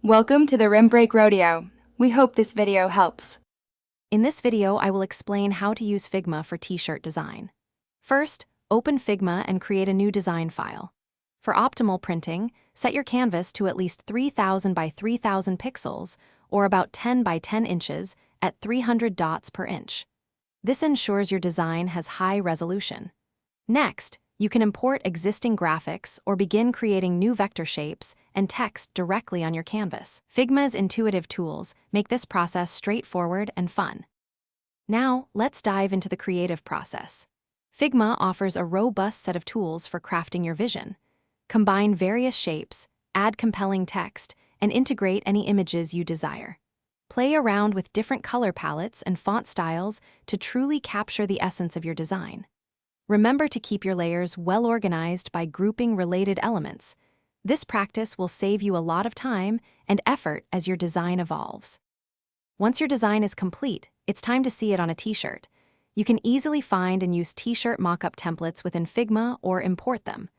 Welcome to the Rim Break Rodeo. We hope this video helps. In this video, I will explain how to use Figma for t-shirt design. First, open Figma and create a new design file. For optimal printing, set your canvas to at least 3000 by 3000 pixels, or about 10 by 10 inches, at 300 dots per inch. This ensures your design has high resolution. Next, you can import existing graphics or begin creating new vector shapes and text directly on your canvas. Figma's intuitive tools make this process straightforward and fun. Now, let's dive into the creative process. Figma offers a robust set of tools for crafting your vision. Combine various shapes, add compelling text, and integrate any images you desire. Play around with different color palettes and font styles to truly capture the essence of your design. Remember to keep your layers well organized by grouping related elements. This practice will save you a lot of time and effort as your design evolves. Once your design is complete, it's time to see it on a t-shirt. You can easily find and use t-shirt mockup templates within Figma or import them.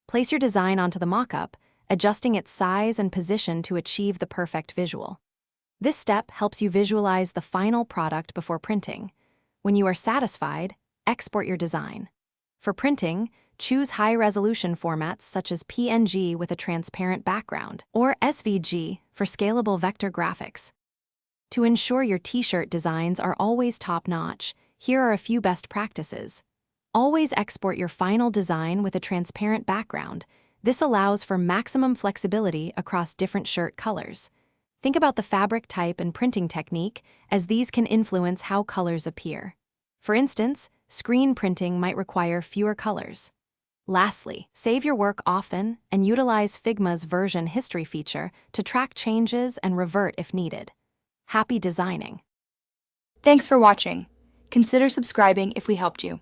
Place your design onto the mockup, adjusting its size and position to achieve the perfect visual. This step helps you visualize the final product before printing. When you are satisfied, export your design. For printing, choose high-resolution formats such as PNG with a transparent background, or SVG for scalable vector graphics. To ensure your t-shirt designs are always top-notch, here are a few best practices. Always export your final design with a transparent background. This allows for maximum flexibility across different shirt colors. Think about the fabric type and printing technique, as these can influence how colors appear. For instance, screen printing might require fewer colors. Lastly, save your work often and utilize Figma's version history feature to track changes and revert if needed. Happy designing! Thanks for watching. Consider subscribing if we helped you.